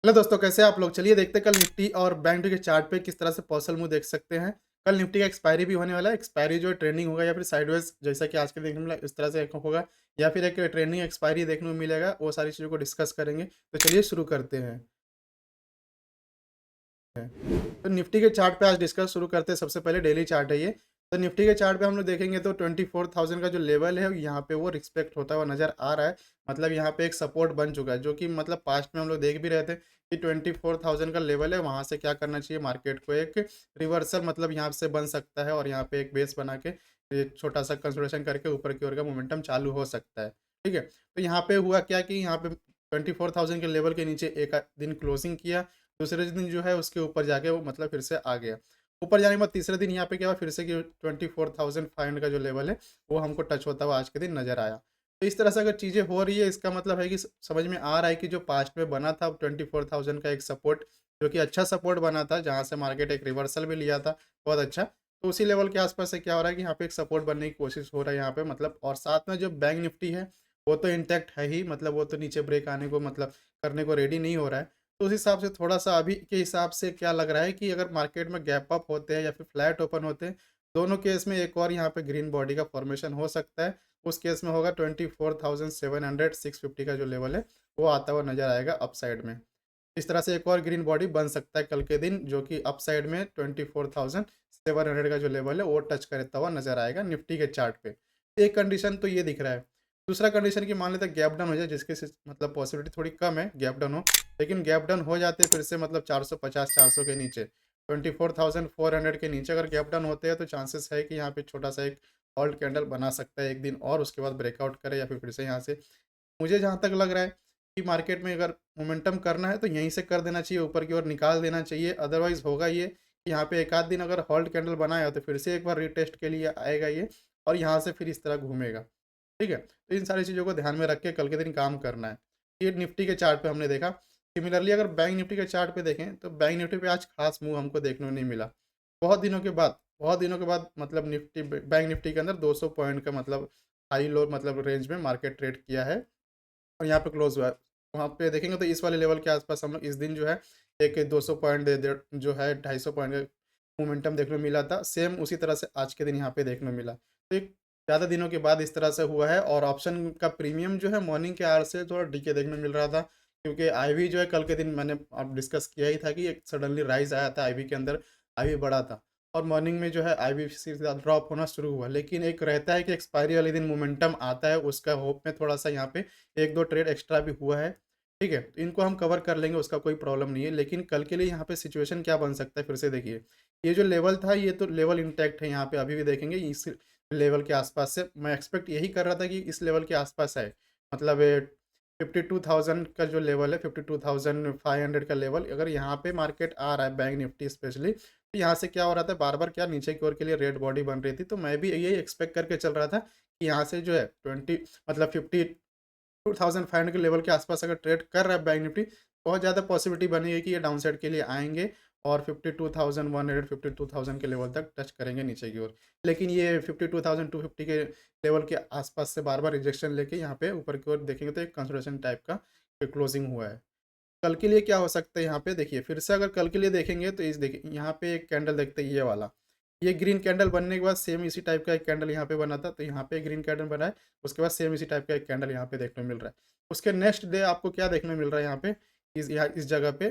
Hello दोस्तों, कैसे हैं आप लोग? चलिए देखते हैं कल निफ्टी और बैंक निफ्टी के चार्ट पे किस तरह से पॉसल मूव देख सकते हैं। कल निफ्टी का एक्सपायरी भी होने वाला है। एक्सपायरी जो है ट्रेंडिंग होगा या फिर साइडवेज जैसा कि आज के देखने को मिला इस तरह से एक होगा, या फिर एक ट्रेंडिंग एक्सपायरी देखने को मिलेगा। वो सारी चीज़ों को डिस्कस करेंगे। तो चलिए शुरू करते हैं। तो निफ्टी के चार्ट पे आज डिस्कस शुरू करते हैं। सबसे पहले डेली चार्ट है ये। तो निफ्टी के चार्ट पे हम लोग देखेंगे तो 24,000 का जो लेवल है यहाँ पे वो रिस्पेक्ट होता हुआ नज़र आ रहा है। मतलब यहाँ पे एक सपोर्ट बन चुका है, जो कि मतलब पास्ट में हम लोग देख भी रहे थे कि 24,000 का लेवल है। वहाँ से क्या करना चाहिए मार्केट को, एक रिवर्सल मतलब यहाँ से बन सकता है और यहाँ पे एक बेस बना के ये छोटा सा कंसोलिडेशन करके ऊपर की ओर का मोमेंटम चालू हो सकता है। ठीक है, तो यहाँ पे हुआ क्या कि यहाँ पे 24,000 के लेवल के नीचे एक दिन क्लोजिंग किया। दूसरे दिन जो है उसके ऊपर जाके वो मतलब फिर से आ गया। ऊपर जाने के बाद तीसरे दिन यहाँ पे क्या हुआ फिर से कि 24,500 का जो लेवल है, वो हमको टच होता हुआ आज के दिन नज़र आया। तो इस तरह से अगर चीज़ें हो रही है, इसका मतलब है कि समझ में आ रहा है कि जो पास्ट में बना था 24,000 का एक सपोर्ट, जो कि अच्छा सपोर्ट बना था, जहाँ से मार्केट एक रिवर्सल भी लिया था, बहुत अच्छा। तो उसी लेवल के आस-पास से क्या हो रहा है कि यहाँ पे एक सपोर्ट बनने की कोशिश हो रहा है यहाँ पे मतलब, और साथ में जो बैंक निफ्टी है, वो तो इंटैक्ट है ही, मतलब वो तो नीचे ब्रेक आने को मतलब करने को रेडी नहीं हो रहा है। तो उस हिसाब से थोड़ा-सा अभी के हिसाब से क्या लग रहा है कि अगर मार्केट में गैप अप होते हैं या फिर फ्लैट ओपन होते हैं, दोनों केस में एक और यहाँ पे ग्रीन बॉडी का फॉर्मेशन हो सकता है। उस केस में होगा 24,700 650 का जो लेवल है, वो आता हुआ नज़र आएगा अपसाइड में। इस तरह से एक और ग्रीन बॉडी बन सकता है कल के दिन, जो कि अपसाइड में 24,700 का जो लेवल है, वो टच करता हुआ नज़र आएगा निफ्टी के चार्ट पे। एक कंडीशन तो ये दिख रहा है। दूसरा कंडीशन कि मान लेते हैं गैप डाउन हो जाए, जिसकी मतलब पॉसिबिलिटी थोड़ी कम है गैप डाउन हो, लेकिन गैप डाउन हो जाते हैं फिर से मतलब 450-400 के नीचे, 24,400 के नीचे अगर गैप डाउन होते हैं तो चांसेस है कि यहाँ पे छोटा-सा एक हॉल्ट कैंडल बना सकता है एक दिन और उसके बाद ब्रेकआउट करे या फिर से यहाँ से, मुझे जहाँ तक लग रहा है कि मार्केट में अगर मोमेंटम करना है तो यहीं से कर देना चाहिए, ऊपर की ओर निकाल देना चाहिए। अदरवाइज़ होगा ये कि यहाँ पे एक आध दिन अगर हॉल्ट कैंडल बनाया तो फिर से एक बार रीटेस्ट के लिए आएगा ये, और यहाँ से फिर इस तरह घूमेगा। ठीक है? तो इन सारी चीज़ों को ध्यान में रख के कल के दिन काम करना है। ये निफ्टी के चार्ट पे हमने देखा। सिमिलरली अगर बैंक निफ्टी के चार्ट पे देखें तो बैंक निफ्टी पे आज खास मूव हमको देखने को नहीं मिला। बहुत दिनों के बाद मतलब निफ्टी बैंक निफ्टी के अंदर 200 पॉइंट का मतलब हाई लो मतलब रेंज में मार्केट ट्रेड किया है और यहाँ पे क्लोज़ हुआ है। वहाँ पे देखेंगे तो इस वाले लेवल के आस-पास हम लोग इस दिन जो है एक 200 पॉइंट दे दे जो है 250 पॉइंट का मोमेंटम देखने को मिला था। सेम उसी तरह से आज के दिन यहाँ पे देखने को मिला। तो एक ज़्यादा दिनों के बाद इस तरह से हुआ है, और ऑप्शन का प्रीमियम जो है मॉर्निंग के आवर से थोड़ा डीके देखने को मिल रहा था। क्योंकि आईवी जो है कल के दिन मैंने अब डिस्कस किया ही था कि एक सडनली राइज़ आया था आईवी के अंदर, आईवी बढ़ा था और मॉर्निंग में जो है आईवी सीधा ड्रॉप होना शुरू हुआ। लेकिन एक रहता है कि एक्सपायरी वाले दिन मोमेंटम आता है, उसका होप में थोड़ा-सा यहाँ पे 1-2 ट्रेड एक्स्ट्रा भी हुआ है। ठीक है? तो इनको हम कवर कर लेंगे, उसका कोई प्रॉब्लम नहीं है। लेकिन कल के लिए यहाँ पे सिचुएशन क्या बन सकता है फिर से देखिए। ये जो लेवल था ये तो लेवल इंटैक्ट है, यहाँ पे अभी भी देखेंगे इस लेवल के आस-पास से मैं एक्सपेक्ट यही कर रहा था कि इस लेवल के आस-पास आए। मतलब 52,000 का जो लेवल है, 52,500 का लेवल अगर यहाँ पे मार्केट आ रहा है बैंक निफ्टी स्पेशली, तो यहाँ से क्या हो रहा था बार-बार क्या नीचे की ओर के लिए रेड बॉडी बन रही थी। तो मैं भी यही एक्सपेक्ट करके चल रहा था कि यहाँ से जो है 20 मतलब 52,500 के लेवल के आस-पास अगर ट्रेड कर रहा है बैंक निफ्टी, बहुत ज़्यादा पॉसिबिलिटी बनी है कि ये डाउन साइड के लिए आएँगे और 52,100 52,000 के लेवल तक टच करेंगे नीचे की ओर। लेकिन ये 52,250 के लेवल के आस-पास से बार-बार रिजेक्शन लेके यहाँ पे ऊपर की ओर देखेंगे तो एक कंसोलिडेशन टाइप का क्लोजिंग हुआ है। कल के लिए क्या हो सकता है यहाँ पे देखिए, फिर से अगर कल के लिए देखेंगे तो इस देखिए यहाँ पे एक कैंडल देखते हैं ये वाला। ये ग्रीन कैंडल बनने के बाद सेम इसी टाइप का एक कैंडल यहाँ पे बना था, तो यहाँ पे ग्रीन कैंडल बना है, उसके बाद सेम इसी टाइप का एक कैंडल यहाँ पे देखने को मिल रहा है। उसके नेक्स्ट डे आपको क्या देखने को मिल रहा है यहाँ पे, इस जगह पे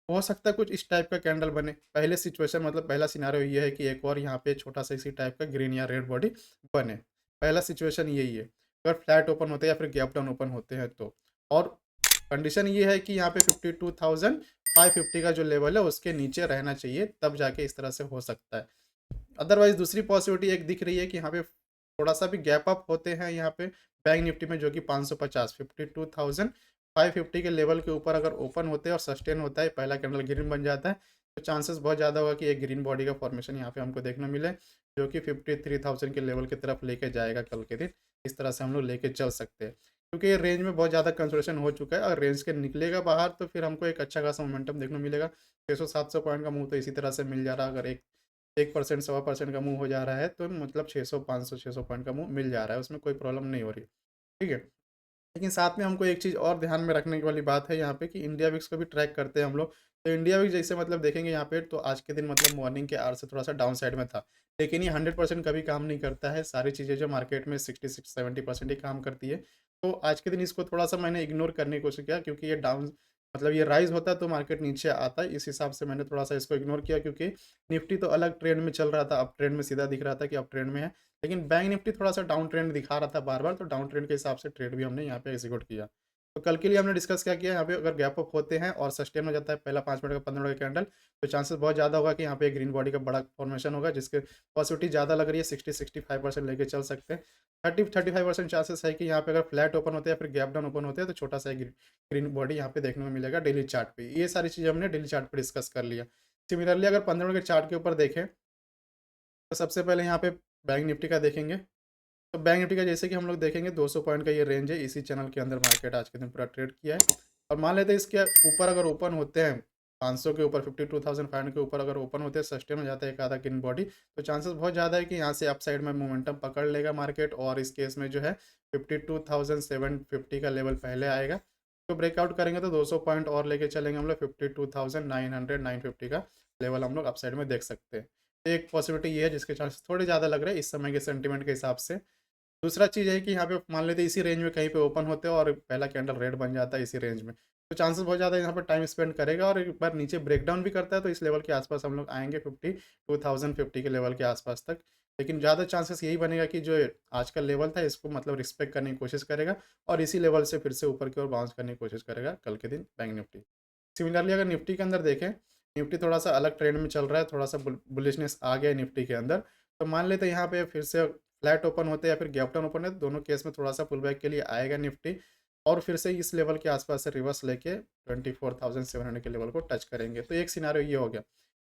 हो सकता है कुछ इस टाइप का कैंडल बने। पहले सिचुएशन मतलब पहला सिनेरियो ये है कि एक और यहाँ पे छोटा-सा इसी टाइप का ग्रीन या रेड बॉडी बने। पहला सिचुएशन यही है। अगर फ्लैट ओपन होते हैं या फिर गैप डाउन ओपन होते हैं तो। और कंडीशन ये है कि यहाँ पे 52,550 का जो लेवल है उसके नीचे रहना चाहिए, तब जाके इस तरह से हो सकता है। अदरवाइज़ दूसरी पॉसिबिलिटी एक दिख रही है कि यहाँ पे थोड़ा-सा भी गैप अप होते हैं यहाँ पे बैंक निफ्टी में, जो कि 550 52,550 के लेवल के ऊपर अगर ओपन होते हैं और सस्टेन होता है, पहला कैंडल ग्रीन बन जाता है, तो चांसेस बहुत ज़्यादा होगा कि एक ग्रीन बॉडी का फॉर्मेशन यहाँ पे हमको देखने मिले, जो कि 53,000 के लेवल की तरफ लेके जाएगा कल के दिन। इस तरह से हम लोग लेके चल सकते हैं। क्योंकि ये रेंज में बहुत ज़्यादा कंसोलिडेशन हो चुका है, अगर रेंज के निकलेगा बाहर तो फिर हमको एक अच्छा खासा मोमेंटम देखने को मिलेगा। 600-700 पॉइंट का मूव तो इसी तरह से मिल जा रहा है, अगर एक 1% सवा परसेंट का मूव हो जा रहा है, तो मतलब 600, 500, 600 पॉइंट का मूव मिल जा रहा है, उसमें कोई प्रॉब्लम नहीं हो रही। ठीक है? लेकिन साथ में हमको एक चीज़ और ध्यान में रखने वाली बात है यहाँ पे कि इंडिया विक्स को भी ट्रैक करते हैं हम लोग। तो इंडिया विक्स जैसे मतलब देखेंगे यहाँ पे, तो आज के दिन मतलब मॉर्निंग के आवर से थोड़ा-सा डाउन साइड में था। लेकिन ये 100% कभी काम नहीं करता है। सारी चीज़ें जो मार्केट में 66-70% ही काम करती है। तो आज के दिन इसको थोड़ा-सा मैंने इग्नोर करने की कोशिश किया, क्योंकि ये डाउन मतलब ये राइज़ होता है तो मार्केट नीचे आता है। इस हिसाब से मैंने थोड़ा-सा इसको इग्नोर किया, क्योंकि निफ्टी तो अलग ट्रेंड में चल रहा था, अप ट्रेंड में सीधा दिख रहा था कि अप ट्रेंड में है। लेकिन बैंक निफ्टी थोड़ा-सा डाउन ट्रेंड दिखा रहा था बार-बार, तो डाउन ट्रेंड के हिसाब से ट्रेड भी हमने यहाँ पे एग्ज़ीक्यूट किया। तो कल के लिए हमने डिस्कस क्या किया, यहाँ पे अगर गैप अप होते हैं और सस्टेन हो जाता है पहला 5 मिनट का 15 मिनट का कैंडल, तो चांसेस बहुत ज़्यादा होगा कि यहाँ पे ग्रीन बॉडी का बड़ा फॉर्मेशन होगा, जिसके पॉसिबिलिटी ज़्यादा लग रही है, 60-65% लेके चल सकते हैं। 30-35% चांसेस है कि यहाँ पे अगर फ्लैट ओपन होते हैं या फिर गैप डाउन ओपन होते हैं, तो छोटा-सा ग्रीन बॉडी यहाँ पे देखने को मिलेगा डेली चार्ट पे। ये सारी चीज़ें हमने डेली चार्ट पे डिस्कस कर लिया। सिमिलरली अगर 15 मिनट के चार्ट के ऊपर देखें, तो सबसे पहले यहाँ पे बैंक निफ्टी का देखेंगे। तो बैंक निफ्टी का जैसे कि हम लोग देखेंगे 200 पॉइंट का ये रेंज है, इसी चैनल के अंदर मार्केट आज के दिन पूरा ट्रेड किया है। और मान लेते हैं इसके ऊपर अगर ओपन होते हैं 500 के ऊपर, 52,500 के ऊपर अगर ओपन होते हैं, सस्टेन हो जाता है एक आधा ग्रीन बॉडी, तो चांसेस बहुत ज़्यादा है कि यहाँ से अपसाइड में मोमेंटम पकड़ लेगा मार्केट, और इस केस में जो है 52,750 का लेवल पहले आएगा। तो ब्रेकआउट करेंगे तो 200 पॉइंट और लेके चलेंगे हम लोग, 52,900 950 का लेवल हम लोग अपसाइड में देख सकते हैं। तो एक पॉसिबिलिटी ये है जिसके चांसेस थोड़े ज़्यादा लग रहे हैं इस समय के सेंटीमेंट के हिसाब से। दूसरा चीज़ है कि यहाँ पे मान लेते हैं इसी रेंज में कहीं पे ओपन होते हैं और पहला कैंडल रेड बन जाता है इसी रेंज में, तो चांसेस बहुत ज़्यादा यहाँ पे टाइम स्पेंड करेगा, और एक बार नीचे ब्रेकडाउन भी करता है तो इस लेवल के आसपास हम लोग आएँगे, 52,050 के लेवल के आसपास तक। लेकिन ज़्यादा चांसेस यही बनेगा कि जो आज का लेवल था इसको मतलब रिस्पेक्ट करने की कोशिश करेगा, और इसी लेवल से फिर से ऊपर की ओर बाउंस करने की कोशिश करेगा कल के दिन बैंक निफ्टी। सिमिलरली अगर निफ्टी के अंदर देखें, निफ्टी थोड़ा-सा अलग ट्रेंड में चल रहा है, थोड़ा-सा बुलिशनेस आ गया है निफ्टी के अंदर। तो मान लेते हैं यहाँ पे फिर से फ्लैट ओपन होते हैं या फिर गैप डाउन ओपन है, तो दोनों केस में थोड़ा-सा पुल बैक के लिए आएगा निफ्टी, और फिर से इस लेवल के आसपास से रिवर्स लेके 24,700 के लेवल को टच करेंगे। तो एक सिनेरियो ये हो गया।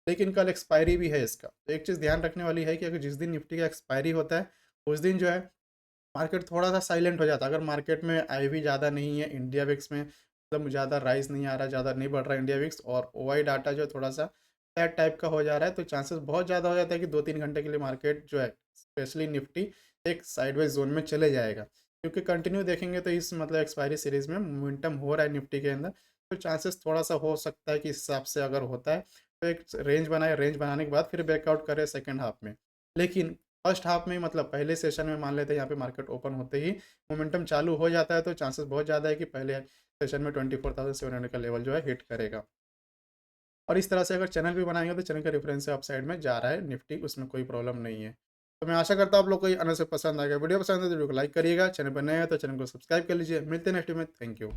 लेकिन कल एक्सपायरी भी है इसका। तो एक चीज़ ध्यान रखने वाली है कि अगर जिस दिन निफ्टी का एक्सपायरी होता है, उस दिन जो है मार्केट थोड़ा-सा साइलेंट हो जाता है। अगर मार्केट में आईवी ज़्यादा नहीं है, इंडिया विक्स में मतलब ज़्यादा राइज़ नहीं आ रहा है, ज़्यादा नहीं बढ़ रहा है इंडिया विक्स, और ओआई डाटा जो है थोड़ा-सा फ्लैट टाइप का हो जा रहा है, तो चांसेस बहुत ज़्यादा हो जाता है कि 2-3 घंटे के लिए मार्केट जो है, स्पेशली निफ्टी, एक साइडवेज़ ज़ोन में चले जाएगा। क्योंकि कंटिन्यू देखेंगे तो इस मतलब एक्सपायरी सीरीज़ में मोमेंटम हो रहा है निफ्टी के अंदर, तो चांसेस थोड़ा-सा हो सकता है कि इस हिसाब से अगर होता है, तो एक रेंज बनाए, रेंज बनाने के बाद फिर ब्रेकआउट करे सेकंड हाफ में। लेकिन फर्स्ट हाफ में मतलब पहले सेशन में मान लेते हैं यहाँ पे मार्केट ओपन होते ही मोमेंटम चालू हो जाता है, तो चांसेस बहुत ज़्यादा है कि पहले सेशन में 24,700 का लेवल जो है हिट करेगा। और इस तरह से अगर चैनल भी बनाएंगे तो चैनल का रेफरेंस अप साइड में जा रहा है निफ्टी, उसमें कोई प्रॉब्लम नहीं है। तो मैं आशा करता हूँ आप लोग को ये आने से पसंद आएगा। वीडियो पसंद है तो वीडियो को लाइक करिएगा, चैनल पर नए हैं तो चैनल को सब्सक्राइब कर लीजिए। मिलते हैं नेक्स्ट वीडियो में। Thank you.